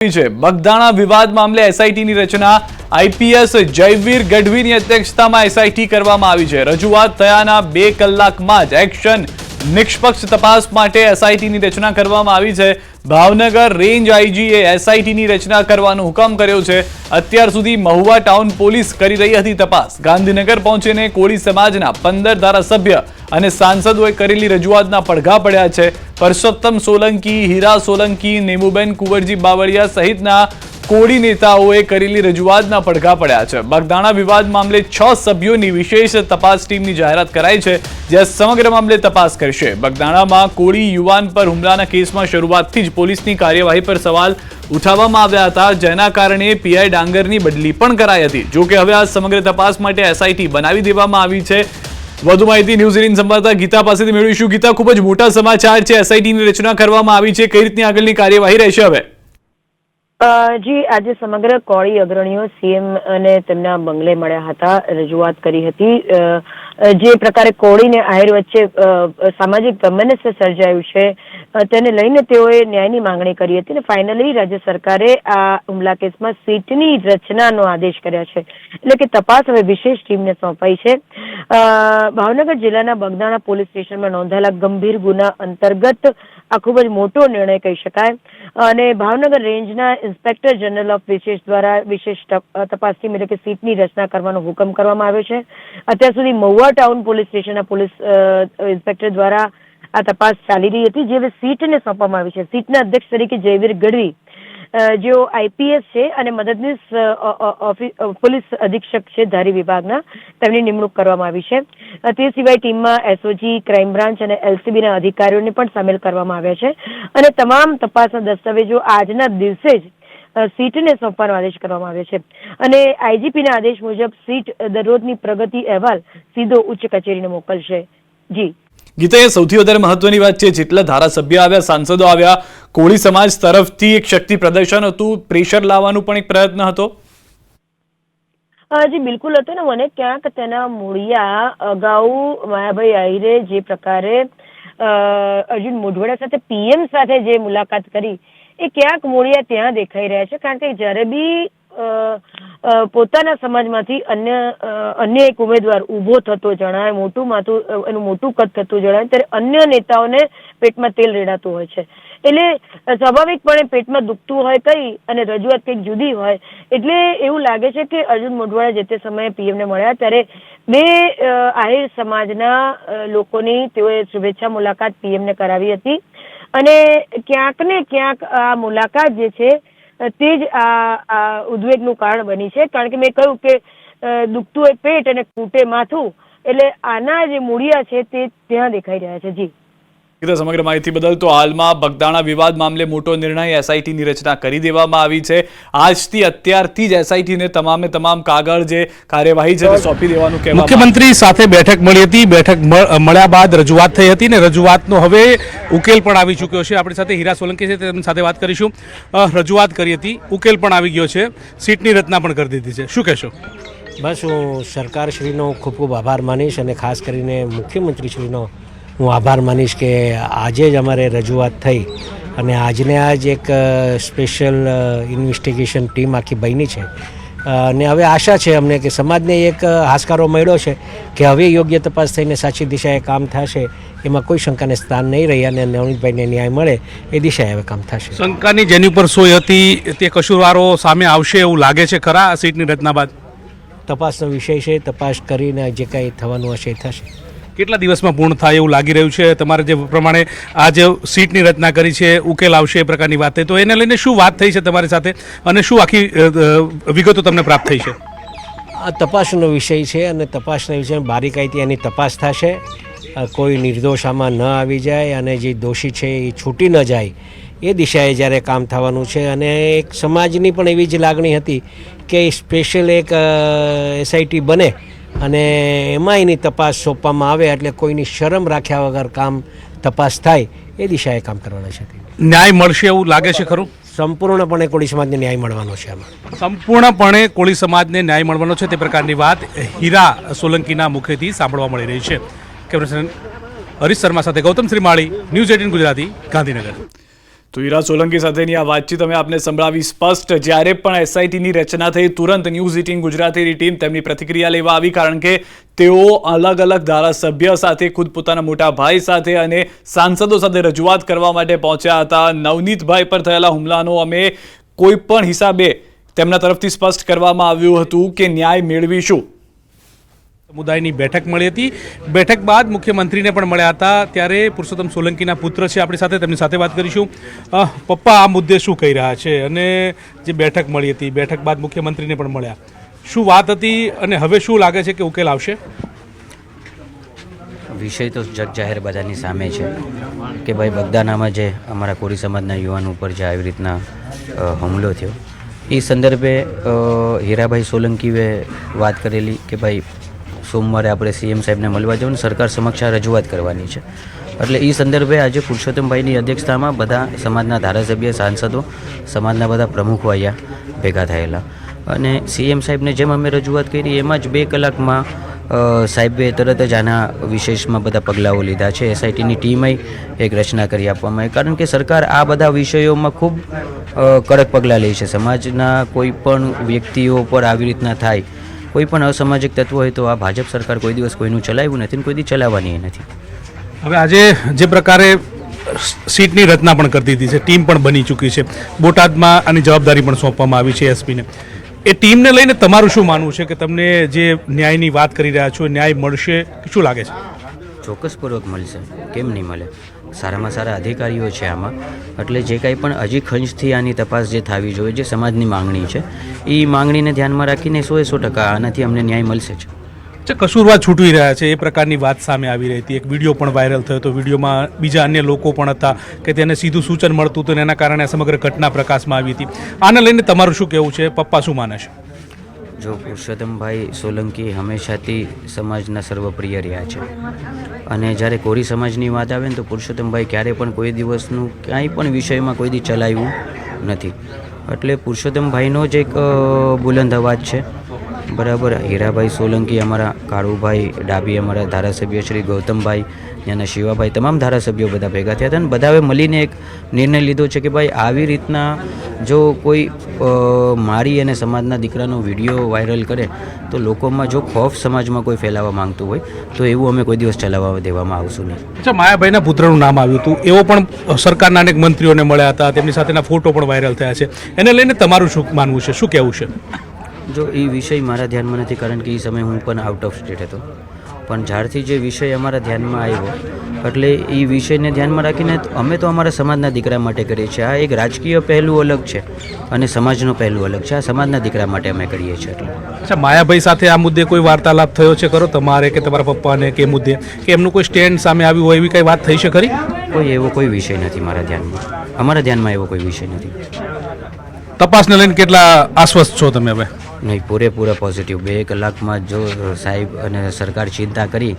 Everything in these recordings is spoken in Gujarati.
બગદાણા વિવાદ મામલે એસઆઈટીની રચના આઈપીએસ જયવીર ગઢવીની અધ્યક્ષતામાં એસઆઈટી કરવામાં આવી છે। રજૂઆત થયાના 2 કલાકમાં જ એક્શન નિષ્પક્ષ તપાસ માટે એસઆઈટીની રચના કરવામાં આવી છે। ભાવનગર રેન્જ આઈજીએ એસઆઈટીની રચના કરવાનો હુકમ કર્યો છે। અત્યાર સુધી મહુવા ટાઉન પોલીસ કરી રહી હતી તપાસ। ગાંધીનગર પહોંચીને કોળી સમાજના 15 ધારાસભ્ય અને સાંસદોએ કરેલી રજૂઆતના પડઘા પડ્યા છે। પરસોત્તમ સોલંકી, હીરા સોલંકી, નેમુબેન કુંવરજી બાવળિયા સહિતના કોળી નેતાઓએ કરેલી રજૂઆતના પડઘા પડ્યા છે। બગદાણા વિવાદ મામલે 6 સભ્યોની વિશેષ તપાસ ટીમની જાહેરાત કરાઈ છે, જે સમગ્ર મામલે તપાસ કરશે। બગદાણામાં કોળી યુવાન પર હુમલાના કેસમાં શરૂઆતથી જ પોલીસની કાર્યવાહી પર સવાલ ઉઠાવવામાં આવ્યા હતા, જેના કારણે પીઆઈ ડાંગરની બદલી પણ કરાઈ હતી। જો કે હવે આ સમગ્ર તપાસ માટે એસઆઈટી બનાવી દેવામાં આવી છે। વધુ માહિતી ન્યૂઝ 18 સંવાદદાતા ગીતા પાસેથી મેળવીશું। ગીતા, ખૂબ જ મોટા સમાચાર છે, એસઆઈટીની રચના કરવામાં આવી છે, કઈ રીતની આગળની કાર્યવાહી રહેશે હવે? જી, આજે સમગ્ર કોળી અગ્રણીઓ સીએમ અને તેમના બંગલે મળ્યા હતા, રજૂઆત કરી હતી। જે પ્રકારે કોળી ને આહિર વચ્ચે સામાજિક ગમનસ્ય સર્જાયું છે, તેને લઈને તેઓએ ન્યાયની માંગણી કરી હતી અને ફાઇનલી રાજ્ય સરકારે આ હુમલા કેસમાં સીટની રચનાનો આદેશ કર્યા છે, એટલે કે તપાસ હવે વિશેષ ટીમને સોંપાઈ છે। ભાવનગર જિલ્લાના બગદાણા પોલીસ સ્ટેશનમાં નોંધાયેલા ગંભીર ગુના અંતર્ગત આ ખૂબ જ મોટો નિર્ણય કહી શકાય અને ભાવનગર રેન્જના ઇન્સ્પેક્ટર જનરલ ઓફ વિશેષ દ્વારા વિશેષ તપાસ ટીમ એટલે કે સીટની રચના કરવાનો હુકમ કરવામાં આવ્યો છે। અત્યાર સુધી મહુવા ટાઉન પોલીસ સ્ટેશનના પોલીસ ઇન્સ્પેક્ટર દ્વારા આ તપાસ ચાલી રહી હતી, જે હવે સીટને સોંપવામાં આવી છે। સીટના અધ્યક્ષ તરીકે જયવીર ગઢવી, જેઓ આઈપીએસ છે અને મદદનીશ પોલીસ અધિક્ષક છે ધારી વિભાગના, તેમની નિમણૂક કરવામાં આવી છે। તે સિવાય ટીમમાં એસઓજી, ક્રાઇમ બ્રાન્ચ અને એલસીબીના અધિકારીઓને પણ સામેલ કરવામાં આવ્યા છે અને તમામ તપાસના દસ્તાવેજો આજના દિવસે જ સીટને સોંપવાનો આદેશ કરવામાં આવ્યો છે અને આઈજીપીના આદેશ મુજબ સીટ દરરોજની પ્રગતિ અહેવાલ સીધો ઉચ્ચ કચેરીને મોકલશે। જી ગીતા, એ સૌથી વધારે મહત્વની વાત છે, જેટલા ધારાસભ્ય આવ્યા, સાંસદો આવ્યા, કોળી સમાજ તરફથી એક શક્તિ પ્રદર્શન હતું, પ્રેશર લાવવાનું પણ એક પ્રયત્ન હતો। જી બિલકુલ હતો ને, મને ક્યાંક તેના મૂળિયા અગાઉ માયાભાઈ આહિરે જે પ્રકારે અર્જુન મોઢવાડા સાથે પીએમ સાથે જે મુલાકાત કરી, એ ક્યાંક મૂળિયા ત્યાં દેખાઈ રહ્યા છે, કારણ કે જ્યારે બી પોતાના સમાજમાંથી અન્ય એક ઉમેદવાર ઉભો થતો જણાય, એનું મોટું કદ થતું જણાય, ત્યારે અન્ય નેતાઓને પેટમાં તેલ રેડાતું હોય છે, એટલે સ્વાભાવિકપણે પેટમાં દુખતું હોય કઈ અને રજૂઆત કંઈક જુદી હોય, એટલે એવું લાગે છે કે અર્જુન મોઢવાડા જે તે સમયે પીએમને મળ્યા ત્યારે બે આહિર સમાજના લોકોની તેઓએ શુભેચ્છા મુલાકાત પીએમને કરાવી હતી અને ક્યાંક ને ક્યાંક આ મુલાકાત જે છે તે જ આ ઉદ્વેગનું કારણ બની છે, કારણ કે મેં કહ્યું કે દુખતું હોય પેટ અને કૂટે માથું, એટલે આના જે મૂળિયા છે તે ત્યાં દેખાઈ રહ્યા છે। જી સમગ્ર માહિતી બદલ। તો હાલમાં બગદાણા વિવાદ મામલે મોટો નિર્ણય, એસઆઈટીની રચના કરી દેવામાં આવી છે। આજથી અત્યારથી જ એસઆઈટીને તમામે તમામ કાગળ જે કાર્યવાહી છે સોંપી દેવાનું કહેવામાં। મુખ્યમંત્રી સાથે બેઠક મળી હતી, બેઠક મળ્યા બાદ રજૂઆત થઈ હતી ને રજૂઆતનો હવે ઉકેલ પણ આવી ચૂક્યો છે। આપણી સાથે હીરા સોલંકી છે, તેમની સાથે વાત કરીશું। રજૂઆત કરી હતી, ઉકેલ પણ આવી ગયો છે, સીટની રચના પણ કરી દીધી છે, શું કહેશો? બસ હું સરકારશ્રીનો ખૂબ ખૂબ આભાર માનીશ અને ખાસ કરીને મુખ્યમંત્રીશ્રીનો હું આભાર માનીશ કે આજે જ અમારે રજૂઆત થઈ અને આજને આજ એક સ્પેશિયલ ઇન્વેસ્ટિગેશન ટીમ આખી બની છે અને હવે આશા છે અમને કે સમાજને એક હાશકારો મળ્યો છે કે હવે યોગ્ય તપાસ થઈને સાચી દિશાએ કામ થશે, એમાં કોઈ શંકાને સ્થાન નહીં રહી અને નવનીતભાઈને ન્યાય મળે એ દિશાએ હવે કામ થશે। શંકાની જેની ઉપર સોય હતી તે કસૂરવારો સામે આવશે એવું લાગે છે ખરા સીટની રચના બાદ? તપાસનો વિષય છે, તપાસ કરીને જે કાંઈ થવાનું હશે એ થશે। કેટલા દિવસમાં પૂર્ણ થાય એવું લાગી રહ્યું છે? તમારે જે પ્રમાણે આ જે સીટની રચના કરી છે, ઉકેલ આવશે એ પ્રકારની વાત થઈ, તો એને લઈને શું વાત થઈ છે તમારી સાથે અને શું આખી વિગતો તમને પ્રાપ્ત થઈ છે? આ તપાસનો વિષય છે અને તપાસના વિષય બારીકાઈથી એની તપાસ થશે, કોઈ નિર્દોષ આમાં ન આવી જાય અને જે દોષી છે એ છૂટી ન જાય એ દિશાએ જ્યારે કામ થવાનું છે। અને એક સમાજની પણ એવી જ લાગણી હતી કે સ્પેશિયલ એક એસઆઈટી બને અને એમાં એની તપાસ સોંપવામાં આવે એટલે કોઈની શરમ રાખ્યા વગર કામ તપાસ થાય એ દિશાએ કામ કરવાના છે। ન્યાય મળશે એવું લાગે છે ખરું? સંપૂર્ણપણે કોળી સમાજને ન્યાય મળવાનો છે આમાં, સંપૂર્ણપણે કોળી સમાજને ન્યાય મળવાનો છે તે પ્રકારની વાત હીરા સોલંકીના મુખેથી સાંભળવા મળી રહી છે। કેમેરા પર્સન હરીશ શર્મા સાથે ગૌતમ શ્રીમાળી, ન્યૂઝ 18 ગુજરાતી, ગાંધીનગર। તો હીરા સોલંકી સાથેની આ વાતચીત અમે આપને સંભળાવી સ્પષ્ટ. જ્યારે પણ એસઆઈટીની રચના થઈ તુરંત ન્યૂઝ 18 ગુજરાતીની ટીમ તેમની પ્રતિક્રિયા લેવા આવી, કારણ કે તેઓ અલગ અલગ ધારાસભ્ય સાથે ખુદ પોતાના મોટા ભાઈ સાથે અને સાંસદો સાથે રજૂઆત કરવા માટે પહોંચ્યા હતા. નવનીતભાઈ પર થયેલા હુમલાનો અમે કોઈ પણ હિસાબે તેમના તરફથી સ્પષ્ટ કરવામાં આવ્યું હતું કે ન્યાય મેળવીશું. સમુદાયની બેઠક મળી હતી. બેઠક બાદ મુખ્યમંત્રીને પણ મળ્યા હતા. ત્યારે પુરુષોત્તમ સોલંકીના પુત્ર છે આપણી સાથે, તેમની સાથે વાત કરીશું. પપ્પા આ મુદ્દે શું કહી રહ્યા છે અને જે બેઠક મળી હતી, બેઠક બાદ મુખ્યમંત્રીને પણ મળ્યા, શું વાત હતી અને હવે શું લાગે છે કે ઉકેલ આવશે? વિષય તો જગ જાહેર બધાની સામે છે કે ભાઈ બગદાનામાં જે અમારા કોરી સમાજના યુવાન ઉપર જે આવી રીતના હુમલો થયો, એ સંદર્ભે હીરાભાઈ સોલંકીએ વાત કરેલી કે ભાઈ સોમવારે આપણે સીએમ સાહેબને મળવા જવું ને સરકાર સમક્ષ આ રજૂઆત કરવાની છે. એટલે એ સંદર્ભે આજે પુરુષોત્તમભાઈની અધ્યક્ષતામાં બધા સમાજના ધારાસભ્ય, સાંસદો, સમાજના બધા પ્રમુખો અહીંયા ભેગા થયેલા અને સીએમ સાહેબને જેમ અમે રજૂઆત કરી એમાં જ 2 કલાકમાં સાહેબે તરત જ આના વિશેષમાં બધા પગલાઓ લીધા છે. એસઆઈટીની ટીમે એક રચના કરી આપવામાં આવી, કારણ કે સરકાર આ બધા વિષયોમાં ખૂબ કડક પગલાં લે છે. સમાજના કોઈ પણ વ્યક્તિઓ પર આવી રીતના થાય, કોઈ પણ અસામાજિક તત્વ હોય તો આ ભાજપ સરકાર કોઈ દિવસ કોઈનું ચલાવ્યું નથી ને કોઈ દી ચલાવવાની નથી. હવે આજે જે પ્રકારે સીટની રચના પણ કરી દીધી છે, ટીમ પણ બની ચૂકી છે, બોટાદમાં આની જવાબદારી પણ સોંપવામાં આવી છે એસપીને. એ ટીમને લઈને તમારું શું માનવું છે કે તમને જે ન્યાયની વાત કરી રહ્યા છો, ન્યાય મળશે? શું લાગે છે? ચોક્કસપૂર્વક મળશે, કેમ નહીં મળે? સારામાં સારા અધિકારીઓ છે આમાં, એટલે જે કાંઈ પણ હજી ખંજથી આની તપાસ જે થવી જોઈએ, જે સમાજની માંગણી છે, એ માંગણીને ધ્યાનમાં રાખીને 100% આનાથી અમને ન્યાય મળશે જ. કસૂરવાર છૂટવી રહ્યા છે એ પ્રકારની વાત સામે આવી રહી હતી. એક વિડીયો પણ વાયરલ થયો હતો. વિડીયોમાં બીજા અન્ય લોકો પણ હતા કે તેને સીધું સૂચન મળતું હતું અને એના કારણે સમગ્ર ઘટના પ્રકાશમાં આવી હતી. આને લઈને તમારું શું કહેવું છે? પપ્પા શું માને છે? જો પુરુષોત્તમભાઈ સોલંકી હંમેશાથી સમાજના સર્વપ્રિય રહ્યા છે અને જ્યારે કોરી સમાજની વાત આવે ને તો પુરુષોત્તમભાઈ ક્યારે પણ કોઈ દિવસનું ક્યાંય પણ વિષયમાં કોઈ દી ચલાવ્યું નથી. એટલે પુરુષોત્તમભાઈનો જ એક બુલંદ અવાજ છે. બરાબર. હીરાભાઈ સોલંકી, અમારા કાળુભાઈ ડાબી, અમારા ધારાસભ્ય શ્રી ગૌતમભાઈ, ત્યાંના શિવાભાઈ, તમામ ધારાસભ્યો બધા ભેગા થયા હતા અને બધાએ મળીને એક નિર્ણય લીધો છે કે ભાઈ આવી રીતના જો કોઈ મારી અને સમાજના દીકરાનો વિડીયો વાયરલ કરે તો લોકોમાં જો ખોફ સમાજમાં કોઈ ફેલાવવા માંગતું હોય તો એવું અમે કોઈ દિવસ ચલાવવા દેવામાં આવશું નહીં. અચ્છા, માયાભાઈના પુત્રનું નામ આવ્યું હતું, એવો પણ સરકારના અનેક મંત્રીઓને મળ્યા હતા, તેમની સાથેના ફોટો પણ વાયરલ થયા છે. એને લઈને તમારું શું માનવું છે, શું કહેવું છે? જો એ વિષય મારા ધ્યાનમાં નથી, કારણ કે એ સમયે હું પણ આઉટ ઓફ સ્ટેટ હતો, પણ જ્યારથી જે વિષય અમારા ધ્યાનમાં આવ્યો એટલે એ વિષયને ધ્યાનમાં રાખીને અમે તો અમારા સમાજના દીકરા માટે કરીએ છીએ. આ એક રાજકીય પહેલું અલગ છે અને સમાજનું પહેલું અલગ છે. આ સમાજના દીકરા માટે અમે કરીએ છીએ. એટલે અચ્છા, માયાભાઈ સાથે આ મુદ્દે કોઈ વાર્તાલાપ થયો છે ખરો તમારે કે તમારા પપ્પાને કે મુદ્દે, કે એમનું કોઈ સ્ટેન્ડ સામે આવ્યું હોય એવી કંઈ વાત થઈ છે ખરી? કોઈ એવો કોઈ વિષય નથી મારા ધ્યાનમાં. અમારા ધ્યાનમાં એવો કોઈ વિષય નથી. તપાસને લઈને કેટલા આશ્વસ્ત છો તમે હવે? નહીં, પૂરેપૂરા પોઝિટિવ. 2 કલાકમાં જો સાહેબ અને સરકાર ચિંતા કરી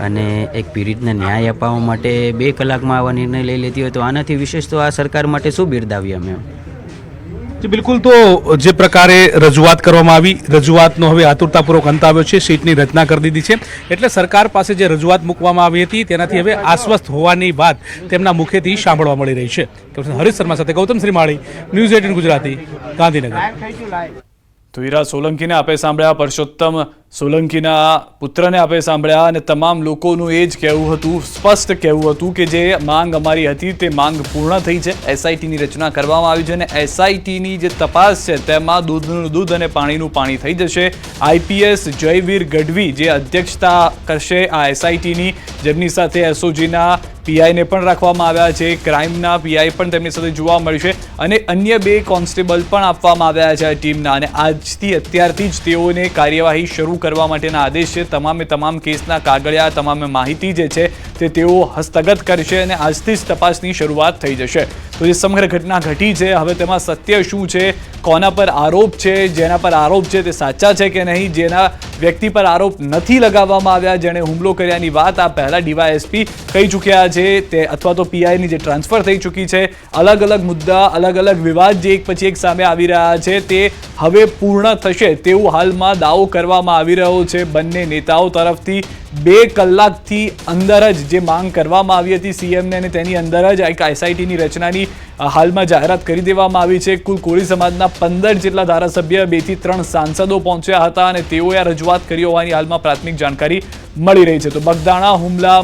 અને એક પીડિતને ન્યાય અપાવવા માટે 2 કલાકમાં આવા નિર્ણય લઈ લેતી હોય તો આનાથી વિશેષ તો આ સરકાર માટે શું બિરદાવીએ અમે? બિલકુલ. તો જે પ્રકારે રજૂઆત કરવામાં આવી, રજૂઆતનો હવે આતુરતાપૂર્વક અંત આવ્યો છે, સીટની રચના કરી દીધી છે, એટલે સરકાર પાસે જે રજૂઆત મૂકવામાં આવી હતી તેનાથી હવે આશ્વસ્ત હોવાની વાત તેમના મુખેથી સાંભળવા મળી રહી છે. હરીશ શર્મા સાથે ગૌતમ શ્રીમાળી, ન્યૂઝ 18 ગુજરાતી, ગાંધીનગર. તો હીરા સોલંકીને આપે સાંભળ્યા, પરસોત્તમ સોલંકીના પુત્રને આપે સાંભળ્યા અને તમામ લોકોનું એ જ કહેવું હતું, સ્પષ્ટ કહેવું હતું કે જે માંગ અમારી હતી તે માંગ પૂર્ણ થઈ છે. એસઆઈટીની રચના કરવામાં આવી છે અને એસઆઈટીની જે તપાસ છે તેમાં દૂધનું દૂધ અને પાણીનું પાણી થઈ જશે. આઈપીએસ જયવીર ગઢવી જે અધ્યક્ષતા કરશે આ એસઆઈટીની, જેમની સાથે એસઓજીના પીઆઈને પણ રાખવામાં આવ્યા છે, ક્રાઇમના પીઆઈ પણ તેમની સાથે જોવા મળશે અને અન્ય 2 કોન્સ્ટેબલ પણ આપવામાં આવ્યા છે આ ટીમના. અને આજથી અત્યારથી જ તેઓને કાર્યવાહી શરૂ કરવા માટેના આદેશ છે. તમામ કેસના કાગળિયા, તમામ માહિતી જે છે તે તેઓ હસ્તગત કરશે અને આજથી જ તપાસની શરૂઆત થઈ જશે. તો જે સમગ્ર ઘટના ઘટી છે હવે તેમાં સત્ય શું છે, કોના પર આરોપ છે, જેના પર આરોપ છે તે સાચા છે કે નહીં, જેના વ્યક્તિ પર આરોપ નથી લગાવવામાં આવ્યા, જેણે હુમલો કર્યાની વાત આ પહેલા ડીવાયએસપી કહી ચૂક્યા છે તે, અથવા તો પીઆઈની જે ટ્રાન્સફર થઈ ચૂકી છે. અલગ અલગ મુદ્દા, અલગ અલગ વિવાદ જે એક પછી એક સામે આવી રહ્યા છે તે હવે પૂર્ણ થશે તેવું હાલમાં દાવો કરવામાં આવી રહ્યો છે બંને નેતાઓ તરફથી. 2 કલાકથી અંદર જ જે માંગ કરવામાં આવી હતી સીએમને અને તેની અંદર જ એક એસઆઈટીની રચનાની હાલમાં જાહેરાત કરી દેવામાં આવી છે. કુલ કોળી સમાજના 15 જેટલા ધારાસભ્ય, 2 થી 3 સાંસદો પહોંચ્યા હતા અને તેઓએ આ રજૂઆત કરી હોવાની હાલમાં પ્રાથમિક જાણકારી મળી રહી છે. તો બગદાણા હુમલા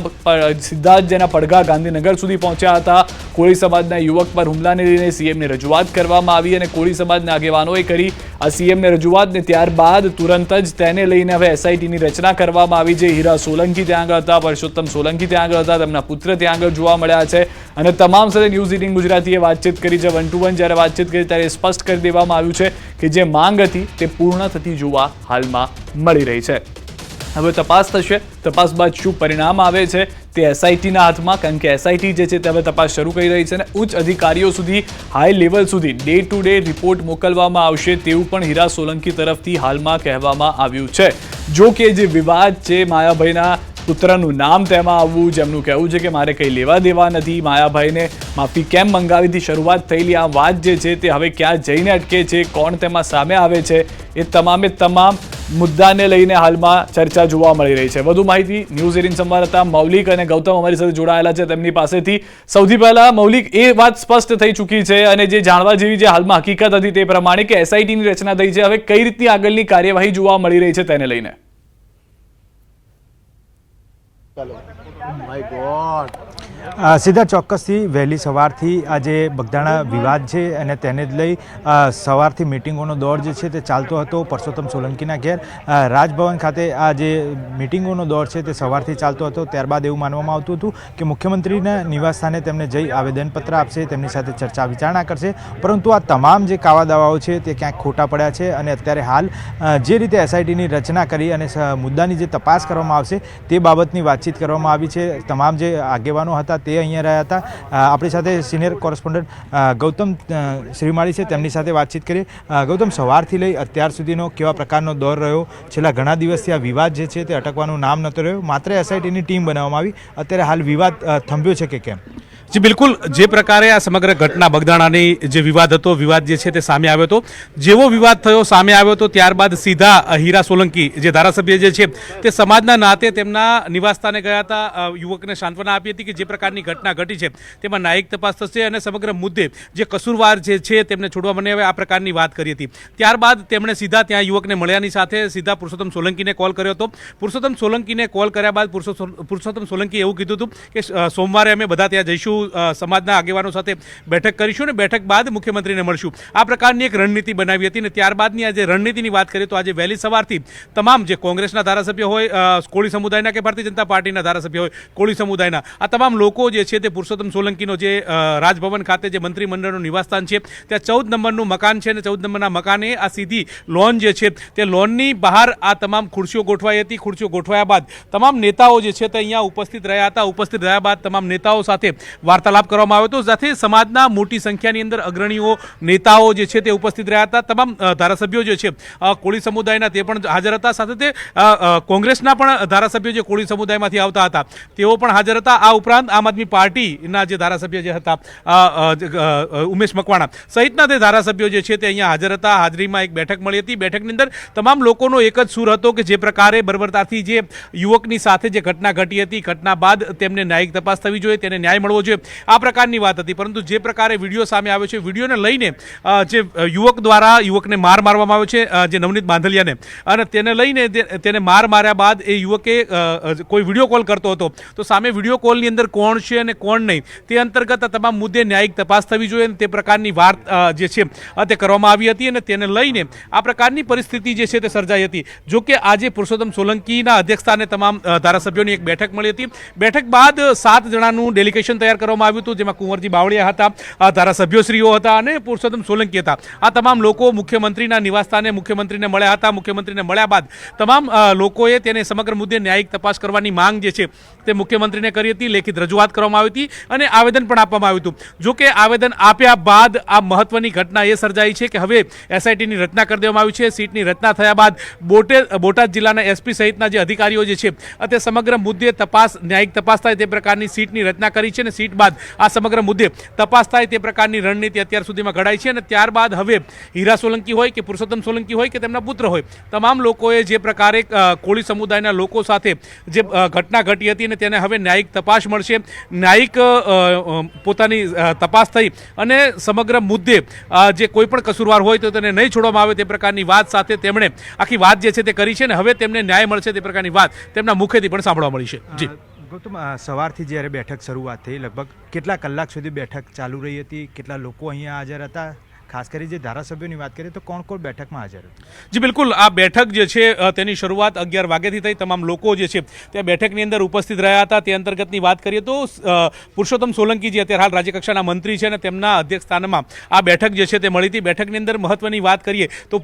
સીધા જ જેના પડઘા ગાંધીનગર સુધી પહોંચ્યા હતા. કોળી સમાજના યુવક પર હુમલાને લઈને સીએમને રજૂઆત કરવામાં આવી અને કોળી સમાજના આગેવાનોએ કરી આ સીએમને રજૂઆત ને ત્યારબાદ તુરંત જ તેને લઈને હવે એસઆઈટીની રચના કરવામાં આવી છે. હીરા સોલંકી ત્યાં આગળ હતા, પરસોત્તમ સોલંકી ત્યાં આગળ હતા, તેમના પુત્ર ત્યાં આગળ જોવા મળ્યા છે અને તમામ સાથે ન્યૂઝ 18 ગુજરાતીએ વાતચીત કરી છે. 1 to 1 જ્યારે વાતચીત કરી ત્યારે સ્પષ્ટ કરી દેવામાં આવ્યું છે કે જે માંગ હતી તે પૂર્ણ થતી જોવા હાલમાં મળી રહી છે. હવે તપાસ થશે, તપાસ બાદ શું પરિણામ આવે છે તે એસઆઈટીના હાથમાં, કારણ કે એસઆઈટી જે છે તે હવે તપાસ શરૂ કરી રહી છે અને ઉચ્ચ અધિકારીઓ સુધી, હાઈ લેવલ સુધી ડે ટુ ડે રિપોર્ટ મોકલવામાં આવશે તેવું પણ હીરા સોલંકી તરફથી હાલમાં કહેવામાં આવ્યું છે. જો કે જે વિવાદ છે માયાભાઈના પુત્રનું નામ તેમાં આવવું, જેમનું કહેવું છે કે મારે કંઈ લેવા દેવા નથી, માયાભાઈને માફી કેમ મંગાવીથી શરૂઆત થયેલી આ વાત જે છે તે હવે ક્યાં જઈને અટકે છે, કોણ તેમાં સામે આવે છે, એ તમામે તમામ મુદ્દાને લઈને હાલમાં ચર્ચા જોવા મળી રહી છે. વધુ માહિતી ન્યૂઝ 18 સંવાદદાતા મૌલિક અને ગૌતમ અમારી સાથે જોડાયેલા છે, તેમની પાસેથી. સૌથી પહેલા મૌલિક, એ વાત સ્પષ્ટ થઈ ચૂકી છે અને જે જાણવા જેવી જે હાલમાં હકીકત હતી તે પ્રમાણે કે એસઆઈટીની રચના થઈ છે. હવે કઈ રીતની આગળની કાર્યવાહી જોવા મળી રહી છે તેને લઈને? સીધા ચોક્કસથી વહેલી સવારથી આ જે બગદાણા વિવાદ છે અને તેને જ લઈ સવારથી મિટિંગોનો દોર જે છે તે ચાલતો હતો. પરસોત્તમ સોલંકીના ઘેર રાજભવન ખાતે આ જે મિટિંગોનો દોર છે તે સવારથી ચાલતો હતો. ત્યારબાદ એવું માનવામાં આવતું હતું કે મુખ્યમંત્રીના નિવાસસ્થાને તેમને જઈ આવેદનપત્ર આપશે, તેમની સાથે ચર્ચા વિચારણા કરશે, પરંતુ આ તમામ જે કાવા દાવાઓ છે તે ક્યાંક ખોટા પડ્યા છે અને અત્યારે હાલ જે રીતે એસઆઈટીની રચના કરી અને મુદ્દાની જે તપાસ કરવામાં આવશે તે બાબતની વાતચીત કરવામાં આવી છે. તમામ જે આગેવાનો હતા તે અહીંયા રહ્યા હતા. આપણી સાથે સિનિયર કોરેસ્પોન્ડન્ટ ગૌતમ શ્રીમાળી છે, તેમની સાથે વાતચીત કરીએ. ગૌતમ, સવારથી લઈ અત્યાર સુધીનો કેવા પ્રકારનો દોર રહ્યો? છેલ્લા ઘણા દિવસથી આ વિવાદ જે છે તે અટકવાનું નામ નહોતો રહ્યો, માત્ર એસઆઈટીની ટીમ બનાવવામાં આવી, અત્યારે હાલ વિવાદ થંભ્યો છે કે કેમ? જી બિલકુલ, જે પ્રકારે આ સમગ્ર ઘટના બગદાણાની જે વિવાદ હતો, વિવાદ જે છે તે સામે આવ્યો હતો. જેવો વિવાદ થયો, સામે આવ્યો હતો, ત્યારબાદ સીધા હીરા સોલંકી જે ધારાસભ્ય જે છે તે સમાજના નાતે તેમના નિવાસસ્થાને ગયા હતા. યુવકને સાંત્વના આપી હતી કે જે પ્રકારની ઘટના ઘટી છે તેમાં ન્યાયિક તપાસ થશે અને સમગ્ર મુદ્દે જે કસૂરવાર જે છે તેમને છોડવા મને હવે આ પ્રકારની વાત કરી હતી. ત્યારબાદ તેમણે સીધા ત્યાં યુવકને મળ્યાની સાથે સીધા પુરુષોત્તમ સોલંકીને કોલ કર્યો હતો. પુરુષોત્તમ સોલંકીને કોલ કર્યા બાદ પુરુષોત્તમ સોલંકી એવું કીધું હતું કે સોમવારે અમે બધા ત્યાં જઈશું, સમાજના આગેવાનો સાથે બેઠક કરીશું અને બેઠક બાદ મુખ્યમંત્રીને મળશું. આ પ્રકારની એક રણનીતિ બનાવી હતી અને ત્યારબાદની આજે રણનીતિની વાત કરીએ તો આજે વહેલી સવારથી તમામ જે કોંગ્રેસના ધારાસભ્ય હોય, કોળી સમુદાયના કે ભારતીય જનતા પાર્ટીના ધારાસભ્ય હોય, કોળી સમુદાયના, આ તમામ લોકો જે છે તે પુરુષોત્તમ સોલંકીનો જે રાજભવન ખાતે જે મંત્રીમંડળનું નિવાસસ્થાન છે ત્યાં 14 નંબરનું મકાન છે અને 14 નંબરના મકાને આ સીધી લોન જે છે તે લોનની બહાર આ તમામ ખુરશીઓ ગોઠવાઈ હતી. ખુરશીઓ ગોઠવાયા બાદ તમામ નેતાઓ જે છે તે અહીંયા ઉપસ્થિત રહ્યા હતા. ઉપસ્થિત રહ્યા બાદ તમામ નેતાઓ સાથે વાર્તાલાપ કરવામાં આવ્યો હતો. સાથે સમાજના મોટી સંખ્યાની અંદર અગ્રણીઓ, નેતાઓ જે છે તે ઉપસ્થિત રહ્યા હતા. તમામ ધારાસભ્યો જે છે કોળી સમુદાયના તે પણ હાજર હતા. સાથે તે કોંગ્રેસના પણ ધારાસભ્યો જે કોળી સમુદાયમાંથી આવતા હતા તેઓ પણ હાજર હતા. આ ઉપરાંત આમ આદમી પાર્ટીના જે ધારાસભ્ય જે હતા ઉમેશ મકવાણા સહિતના તે ધારાસભ્યો જે છે તે અહીંયા હાજર હતા. હાજરીમાં એક બેઠક મળી હતી. બેઠકની અંદર તમામ લોકોનો એક જ સૂર હતો કે જે પ્રકારે બર્બરતાથી જે યુવકની સાથે જે ઘટના ઘટી હતી, ઘટના બાદ તેમને ન્યાયિક તપાસ થવી જોઈએ, તેને ન્યાય મળવો જોઈએ, આ પ્રકારની વાત હતી. પરંતુ જે પ્રકારે વિડીયો સામે આવ્યો છે, વિડીયોને લઈને જે યુવક દ્વારા યુવકને મારવામાં આવ્યો છે, જે નવનીત બાંધલિયાને, અને તેને લઈને તેને માર્યા બાદ એ યુવકે કોઈ વિડીયો કોલ કરતો હતો તો સામે વિડીયો કોલની અંદર કોણ છે અને કોણ નહીં તે અંતર્ગત તમામ મુદ્દે ન્યાયિક તપાસ થવી જોઈએ અને તે પ્રકારની વાત જે છે તે કરવામાં આવી હતી અને તેને લઈને આ પ્રકારની પરિસ્થિતિ જે છે તે સર્જાઈ હતી. જો કે આજે પુરુષોત્તમ સોલંકીના અધ્યક્ષસ્થાને તમામ ધારાસભ્યોની એક બેઠક મળી હતી. બેઠક બાદ 7 જણાનું ડેલિગેશન તૈયાર કરવામાં આવ્યું હતું, જેમાં કુંવરજી બાવળિયા હતા, ધારાસભ્યોશ્રીઓ હતા અને પુરુષોત્તમ સોલંકી હતા. આ તમામ લોકો મુખ્યમંત્રીના નિવાસસ્થાને મુખ્યમંત્રીને મળ્યા હતા. મુખ્યમંત્રીને મળ્યા બાદ તમામ લોકોએ તેને સમગ્ર મુદ્દે ન્યાયિક તપાસ કરવાની માંગ જે છે તે મુખ્યમંત્રીને કરી હતી. લેખિત રજૂઆત કરવામાં આવી હતી અને આવેદન પણ આપવામાં આવ્યું હતું. જો કે આવેદન આપ્યા બાદ આ મહત્વની ઘટના એ સર્જાઈ છે કે હવે એસઆઈટીની રચના કરી દેવામાં આવી છે. સીટની રચના થયા બાદ બોટાદ જિલ્લાના એસપી સહિતના જે અધિકારીઓ જે છે તે સમગ્ર મુદ્દે તપાસ, ન્યાયિક તપાસ થાય તે પ્રકારની સીટની રચના કરી છે અને સીટ સીટ બાદ આ સમગ્ર મુદ્દે તપાસ થાય તે પ્રકારની રણનીતિ અત્યાર સુધીમાં ઘડાઈ છે અને ત્યારબાદ હવે હીરા સોલંકી હોય કે પુરુષોત્તમ સોલંકી હોય કે તેમના પુત્ર હોય, તમામ લોકોએ જે પ્રકારે કોળી સમુદાયના લોકો સાથે જે ઘટના ઘટી હતી અને તેને હવે ન્યાયિક તપાસ મળશે, ન્યાયિક પોતાની તપાસ થઈ અને સમગ્ર મુદ્દે જે કોઈ પણ કસૂરવાર હોય તો તેને નહીં છોડવામાં આવે તે પ્રકારની વાત સાથે તેમણે આખી વાત જે છે તે કરી છે અને હવે તેમને ન્યાય મળશે તે પ્રકારની વાત તેમના મુખેથી પણ સાંભળવા મળી છે. જી ગૌતમ, સવારથી જ્યારે બેઠક શરૂઆત થઈ લગભગ કેટલા કલાક સુધી બેઠક ચાલુ રહી હતી, કેટલા લોકો અહીંયા હાજર હતા? ખાસ કરી જે ધારાસભ્યોની વાત કરીએ તો કોણ કોણ બેઠકમાં હાજર હતું? જી બિલકુલ, આ બેઠક જે છે તેની શરૂઆત 11 વાગ્યાથી થઈ. તમામ લોકો જે છે તે બેઠકની અંદર ઉપસ્થિત રહ્યા હતા. તે અંતર્ગતની વાત કરીએ તો પુરુષોત્તમ સોલંકી જે અત્યારે હાલ રાજ્યકક્ષાના મંત્રી છે અને તેમના અધ્યક્ષ સ્થાનમાં આ બેઠક જે છે તે મળી હતી. બેઠકની અંદર મહત્વની વાત કરીએ તો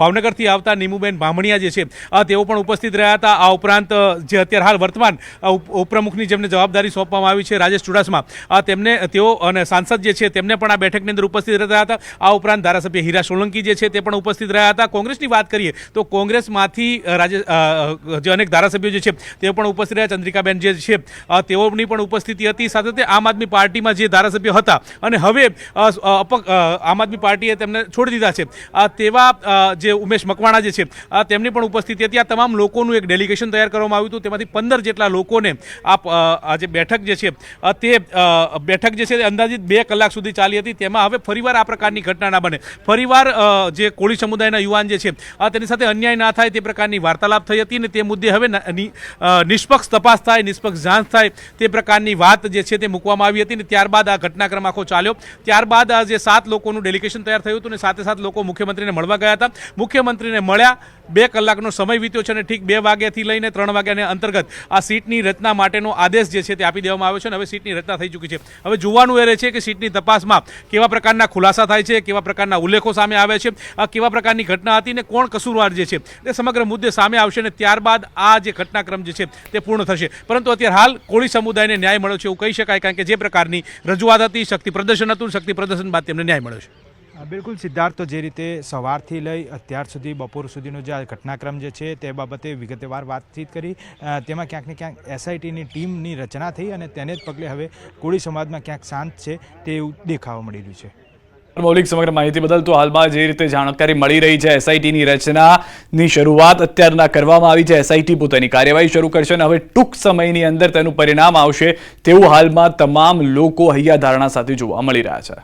ભાવનગરથી આવતા નીમુબેન બામણિયા જે છે તેઓ પણ ઉપસ્થિત રહ્યા હતા. આ ઉપરાંત જે અત્યારે હાલ વર્તમાન ઉપપ્રમુખની જેમને જવાબદારી સોંપવામાં આવી છે રાજેશ ચુડાસમા, તેઓ અને સાંસદ જે છે તેમને પણ આ બેઠકની અંદર ઉપસ્થિત રહ્યા હતા. આ ઉપરાંત ધારાસભ્ય હીરા સોલંકી જે છે તે પણ ઉપસ્થિત રહ્યા હતા. કોંગ્રેસની વાત કરીએ તો કોંગ્રેસમાંથી જે અનેક ધારાસભ્યો જે છે તે પણ ઉપસ્થિત રહ્યા. ચંદ્રિકાબેન જે છે તેઓની પણ ઉપસ્થિતિ હતી. સાથે સાથે આમ આદમી પાર્ટીમાં જે ધારાસભ્યો હતા અને હવે આમ આદમી પાર્ટીએ તેમને છોડી દીધા છે તેવા જે ઉમેશ મકવાણા જે છે તેમની પણ ઉપસ્થિતિ હતી. આ તમામ લોકોનું એક ડેલિગેશન તૈયાર કરવામાં આવ્યું હતું. તેમાંથી 15 જેટલા લોકોને આ જે બેઠક જે છે તે બેઠક જે છે અંદાજિત 2 કલાક સુધી ચાલી હતી. તેમાં હવે ફરીવાર આ પ્રકારની ઘટના ના બને, ફરીવાર જે કોળી સમુદાયના યુવાન જે છે તેની સાથે અન્યાય ના થાય તે પ્રકારની વાર્તાલાપ થઈ હતી અને તે મુદ્દે હવે નિષ્પક્ષ તપાસ થાય, નિષ્પક્ષ જાંચ થાય તે પ્રકારની વાત જે છે તે મૂકવામાં આવી હતી. અને ત્યારબાદ આ ઘટનાક્રમ આખો ચાલ્યો. ત્યારબાદ આ જે 7 લોકોનું ડેલિગેશન તૈયાર થયું હતું અને સાથે સાથે લોકો મુખ્યમંત્રીને મળવા ગયા હતા. મુખ્યમંત્રીને મળ્યા, 2 કલાકનો સમય વીત્યો છે અને ઠીક 2 વાગ્યાથી લઈને 3 વાગ્યાને અંતર્ગત આ સીટની રચના માટેનો આદેશ જે છે તે આપી દેવામાં આવ્યો છે અને હવે સીટની રચના થઈ ચૂકી છે. હવે જોવાનું એ રહે છે કે સીટની તપાસમાં કેવા પ્રકારના ખુલાસા થાય છે, કેવા પ્રકારના ઉલ્લેખો સામે આવે છે, કેવા પ્રકારની ઘટના હતી ને કોણ કસૂરવાર જે છે તે સમગ્ર મુદ્દે સામે આવશે અને ત્યારબાદ આ જે ઘટનાક્રમ જે છે તે પૂર્ણ થશે. પરંતુ અત્યારે હાલ કોળી સમુદાયને ન્યાય મળ્યો છે એવું કહી શકાય, કારણ કે જે પ્રકારની રજૂઆત હતી, શક્તિ પ્રદર્શન હતું, શક્તિ પ્રદર્શન બાદ તેમને ન્યાય મળ્યો છે. બિલકુલ સિદ્ધાર્થ, તો જે રીતે સવારથી લઈ અત્યાર સુધી બપોર સુધીનો જે આ ઘટનાક્રમ જે છે તે બાબતે વિગતવાર વાતચીત કરી, તેમાં ક્યાંક ને ક્યાંક એસઆઈટીની ટીમની રચના થઈ અને તેને જ પગલે હવે કોળી સમાજમાં ક્યાંક શાંત છે તેવું દેખાવા મળી રહ્યું છે. મૌલિક સમગ્ર માહિતી બદલ. તો હાલમાં જે રીતે જાણકારી મળી રહી છે, એસઆઈટીની રચનાની શરૂઆત અત્યારના કરવામાં આવી છે. એસઆઈટી પોતાની કાર્યવાહી શરૂ કરશે અને હવે ટૂંક સમયની અંદર તેનું પરિણામ આવશે તેવું હાલમાં તમામ લોકો હૈયા ધારણા સાથે જોવા મળી રહ્યા છે.